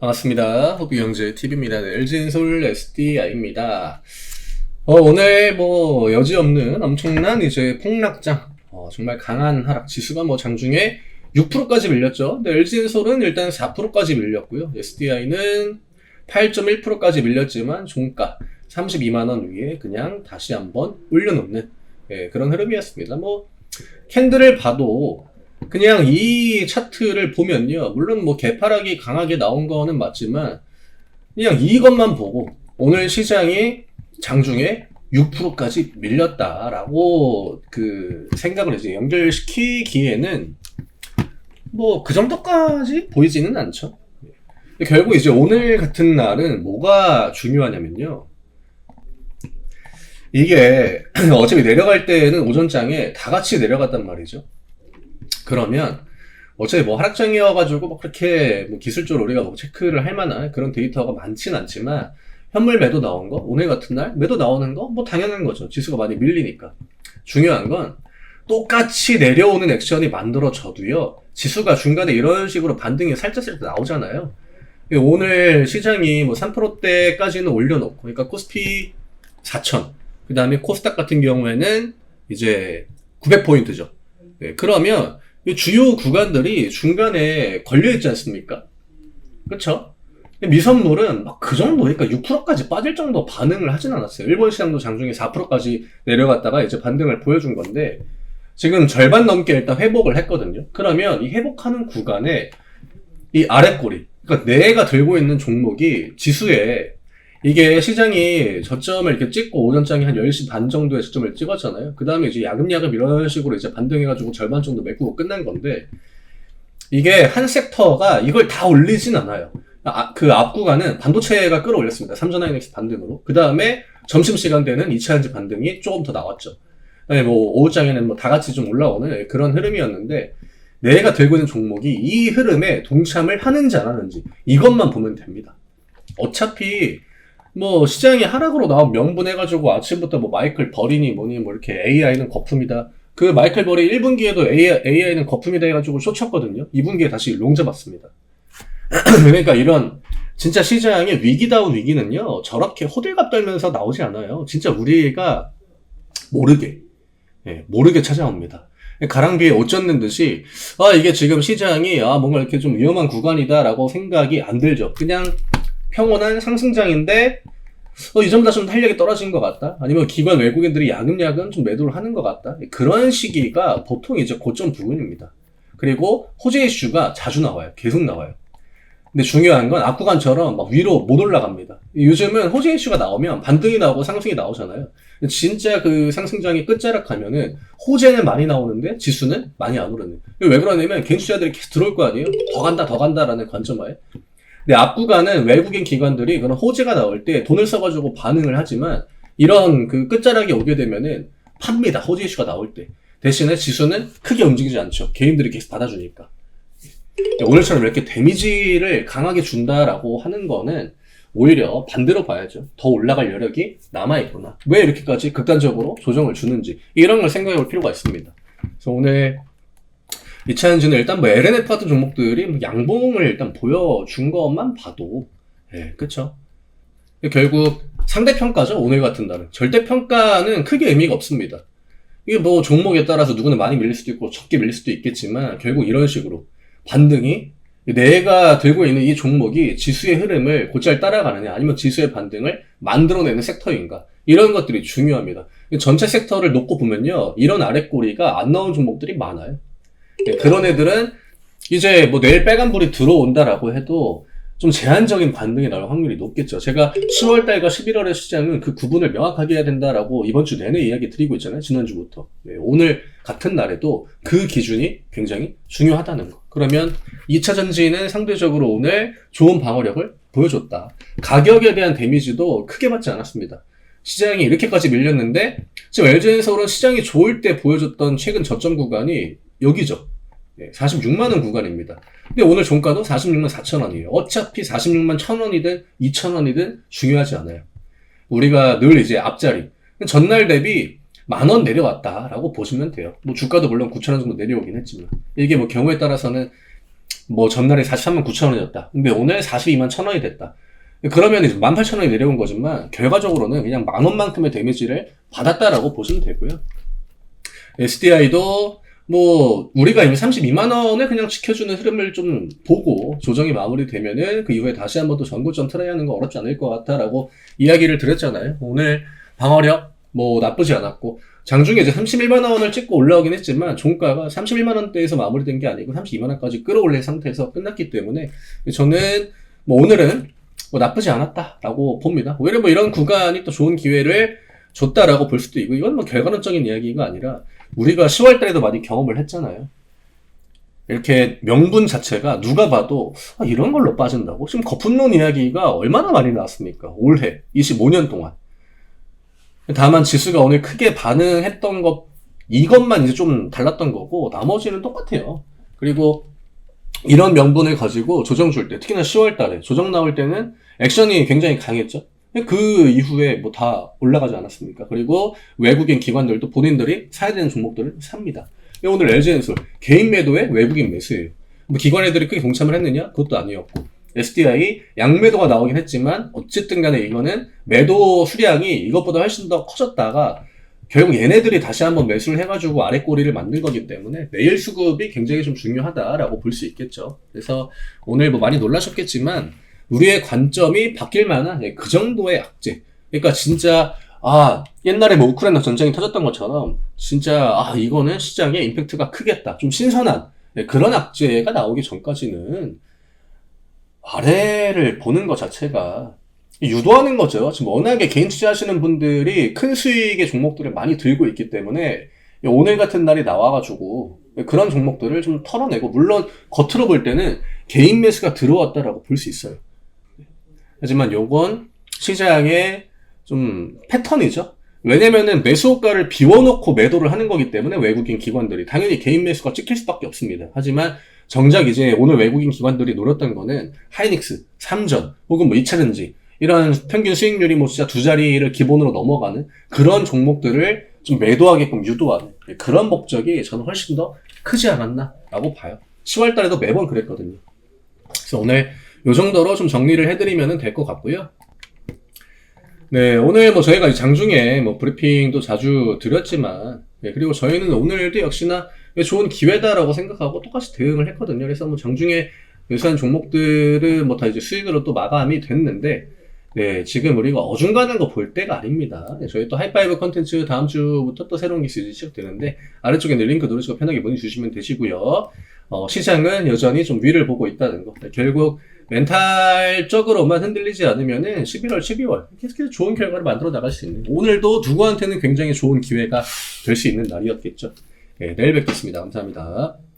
반갑습니다. 호비경제TV입니다. LG엔솔 SDI입니다. 오늘 여지없는 엄청난 이제 폭락장, 정말 강한 하락, 지수가 장중에 6%까지 밀렸죠. 근데 LG엔솔은 일단 4%까지 밀렸고요. SDI는 8.1%까지 밀렸지만 종가 32만원 위에 그냥 다시 한번 올려놓는 그런 흐름이었습니다. 캔들을 봐도 그냥 이 차트를 보면요, 물론 개파락이 강하게 나온 거는 맞지만 그냥 이것만 보고 오늘 시장이 장중에 6%까지 밀렸다라고 생각을 이제 연결시키기에는 그 정도까지 보이지는 않죠. 결국 이제 오늘 같은 날은 뭐가 중요하냐면요, 이게 어차피 내려갈 때는 오전장에 다 같이 내려갔단 말이죠. 그러면 어차피 하락장이어가지고 그렇게 기술적으로 우리가 체크를 할 만한 그런 데이터가 많진 않지만, 현물 매도 나온 거, 오늘 같은 날 매도 나오는 거 당연한 거죠. 지수가 많이 밀리니까. 중요한 건 똑같이 내려오는 액션이 만들어져도요, 지수가 중간에 이런 식으로 반등이 살짝 나오잖아요. 오늘 시장이 3%대까지는 올려놓고, 그러니까 코스피 4,000, 그 다음에 코스닥 같은 경우에는 이제 900포인트죠. 그러면 이 주요 구간들이 중간에 걸려있지 않습니까? 그쵸? 미선물은 그 정도, 그러니까 6%까지 빠질 정도 반응을 하진 않았어요. 일본 시장도 장중에 4%까지 내려갔다가 이제 반등을 보여준 건데, 지금 절반 넘게 일단 회복을 했거든요. 그러면 이 회복하는 구간에 이 아랫꼬리, 그러니까 내가 들고 있는 종목이 지수에, 이게 시장이 저점을 이렇게 찍고 오전장에 한 10시 반 정도의 저점을 찍었잖아요. 그 다음에 이제 야금야금 이런 식으로 이제 반등해가지고 절반 정도 메꾸고 끝난 건데, 이게 한 섹터가 이걸 다 올리진 않아요. 그 앞 구간은 반도체가 끌어올렸습니다. 삼전하이닉스 반등으로. 그 다음에 점심시간 되는 2차전지 반등이 조금 더 나왔죠. 오후장에는 다 같이 좀 올라오는 그런 흐름이었는데, 내가 들고 있는 종목이 이 흐름에 동참을 하는지 안 하는지 이것만 보면 됩니다. 어차피 시장이 하락으로 나온 명분해가지고 아침부터 마이클 버리니 뭐니 이렇게 AI는 거품이다. 그 마이클 버리 1분기에도 AI는 거품이다 해가지고 쇼쳤거든요. 2분기에 다시 롱 잡았습니다. 그러니까 이런 진짜 시장의 위기다운 위기는요, 저렇게 호들갑 떨면서 나오지 않아요. 진짜 우리가 모르게 찾아옵니다. 가랑비에 옷 젖는 듯이, 이게 지금 시장이 뭔가 이렇게 좀 위험한 구간이다라고 생각이 안 들죠. 그냥 평온한 상승장인데 이 점보다 좀 탄력이 떨어진 것 같다, 아니면 기관 외국인들이 야금야금 좀 매도를 하는 것 같다, 그런 시기가 보통 이제 고점 부근입니다. 그리고 호재 이슈가 자주 나와요. 계속 나와요. 근데 중요한 건 앞구간처럼 위로 못 올라갑니다. 요즘은 호재 이슈가 나오면 반등이 나오고 상승이 나오잖아요. 진짜 그 상승장이 끝자락 가면은 호재는 많이 나오는데 지수는 많이 안 오르는. 왜 그러냐면 개인투자들이 계속 들어올 거 아니에요? 더 간다라는 관점하에. 근데 앞구간은 외국인 기관들이 그런 호재가 나올 때 돈을 써가지고 반응을 하지만, 이런 그 끝자락이 오게 되면은 팝니다. 호재 이슈가 나올 때. 대신에 지수는 크게 움직이지 않죠. 개인들이 계속 받아주니까. 오늘처럼 이렇게 데미지를 강하게 준다라고 하는 거는 오히려 반대로 봐야죠. 더 올라갈 여력이 남아있구나. 왜 이렇게까지 극단적으로 조정을 주는지, 이런 걸 생각해 볼 필요가 있습니다. 그래서 오늘 2차전지는 일단 LNF 같은 종목들이 양봉을 일단 보여준 것만 봐도, 그쵸? 결국 상대평가죠. 오늘 같은 날은. 절대평가는 크게 의미가 없습니다. 이게 종목에 따라서 누구는 많이 밀릴 수도 있고 적게 밀릴 수도 있겠지만, 결국 이런 식으로 반등이, 내가 들고 있는 이 종목이 지수의 흐름을 곧잘 따라가느냐, 아니면 지수의 반등을 만들어내는 섹터인가, 이런 것들이 중요합니다. 전체 섹터를 놓고 보면요, 이런 아랫꼬리가 안 나온 종목들이 많아요. 그런 애들은 이제 내일 빨간불이 들어온다라고 해도 좀 제한적인 반등이 나올 확률이 높겠죠. 제가 10월달과 11월의 시장은 그 구분을 명확하게 해야 된다라고 이번 주 내내 이야기 드리고 있잖아요. 지난주부터. 오늘 같은 날에도 그 기준이 굉장히 중요하다는 거. 그러면 2차전지는 상대적으로 오늘 좋은 방어력을 보여줬다. 가격에 대한 데미지도 크게 받지 않았습니다. 시장이 이렇게까지 밀렸는데, 지금 LG엔솔은 시장이 좋을 때 보여줬던 최근 저점 구간이 여기죠. 46만원 구간입니다. 근데 오늘 종가도 46만 4천원이에요. 어차피 46만 1,000원이든 2,000원이든 중요하지 않아요. 우리가 늘 이제 앞자리, 전날 대비 10,000원 내려왔다라고 보시면 돼요. 주가도 물론 9,000원 정도 내려오긴 했지만, 이게 경우에 따라서는 뭐 전날에 43만 9천 원이었다. 근데 오늘 42만 1천 원이 됐다. 그러면 이제 18,000원이 내려온 거지만 결과적으로는 그냥 만 원만큼의 데미지를 받았다라고 보시면 되고요. SDI도 뭐 우리가 이미 32만 원을 그냥 지켜주는 흐름을 좀 보고 조정이 마무리되면은 그 이후에 다시 한번 또 전고점 트라이 하는 거 어렵지 않을 것 같다라고 이야기를 드렸잖아요. 오늘 방어력 뭐 나쁘지 않았고 장중에 이제 31만 원을 찍고 올라오긴 했지만 종가가 31만 원대에서 마무리된 게 아니고 32만 원까지 끌어올린 상태에서 끝났기 때문에 저는 뭐 오늘은 뭐 나쁘지 않았다라고 봅니다. 오히려 뭐 이런 구간이 또 좋은 기회를 줬다라고 볼 수도 있고 이건 뭐 결과론적인 이야기가 아니라 우리가 10월 달에도 많이 경험을 했잖아요. 이렇게 명분 자체가 누가 봐도 이런 걸로 빠진다고? 지금 거품론 이야기가 얼마나 많이 나왔습니까? 올해 25년 동안. 다만 지수가 오늘 크게 반응했던 것 이것만 이제 좀 달랐던 거고 나머지는 똑같아요. 그리고 이런 명분을 가지고 조정 줄 때, 특히나 10월 달에 조정 나올 때는 액션이 굉장히 강했죠. 그 이후에 뭐 다 올라가지 않았습니까? 그리고 외국인 기관들도 본인들이 사야 되는 종목들을 삽니다. 오늘 LG엔솔 개인 매도에 외국인 매수예요. 뭐 기관 애들이 크게 동참을 했느냐? 그것도 아니었고. SDI 양매도가 나오긴 했지만 어쨌든 간에 이거는 매도 수량이 이것보다 훨씬 더 커졌다가 결국 얘네들이 다시 한번 매수를 해가지고 아래 꼬리를 만든 거기 때문에 내일 수급이 굉장히 좀 중요하다라고 볼 수 있겠죠. 그래서 오늘 뭐 많이 놀라셨겠지만 우리의 관점이 바뀔 만한 그 정도의 악재. 그러니까 진짜 옛날에 뭐 우크라이나 전쟁이 터졌던 것처럼 진짜 이거는 시장에 임팩트가 크겠다. 좀 신선한 그런 악재가 나오기 전까지는 아래를 보는 것 자체가 유도하는 거죠. 지금 워낙에 개인 투자하시는 분들이 큰 수익의 종목들을 많이 들고 있기 때문에 오늘 같은 날이 나와가지고 그런 종목들을 좀 털어내고 물론 겉으로 볼 때는 개인 매수가 들어왔다라고 볼 수 있어요. 하지만 요건 시장의 좀 패턴이죠. 왜냐면은 매수호가를 비워놓고 매도를 하는 거기 때문에 외국인 기관들이 당연히 개인 매수가 찍힐 수밖에 없습니다. 하지만 정작 이제 오늘 외국인 기관들이 노렸던 거는 하이닉스, 삼전 혹은 뭐 2차전지 이런 평균 수익률이 뭐 진짜 두 자리를 기본으로 넘어가는 그런 종목들을 좀 매도하게끔 유도하는 그런 목적이 저는 훨씬 더 크지 않았나라고 봐요. 10월 달에도 매번 그랬거든요. 그래서 오늘 요 정도로 좀 정리를 해드리면 될 것 같고요. 네, 오늘 뭐 저희가 장중에 뭐 브리핑도 자주 드렸지만, 그리고 저희는 오늘도 역시나 좋은 기회다라고 생각하고 똑같이 대응을 했거든요. 그래서 뭐 장중에 매수한 종목들은 뭐 다 이제 수익으로 또 마감이 됐는데, 네, 지금 우리가 어중간한 거 볼 때가 아닙니다. 네, 저희 또 하이파이브 컨텐츠 다음 주부터 또 새로운 기술이 시작되는데, 아래쪽에 링크 누르시고 편하게 문의 주시면 되시고요. 시장은 여전히 좀 위를 보고 있다는 거. 네, 결국 멘탈적으로만 흔들리지 않으면은 11월, 12월 계속해서 좋은 결과를 만들어 나갈 수 있는 오늘도 누구한테는 굉장히 좋은 기회가 될 수 있는 날이었겠죠. 네, 내일 뵙겠습니다. 감사합니다.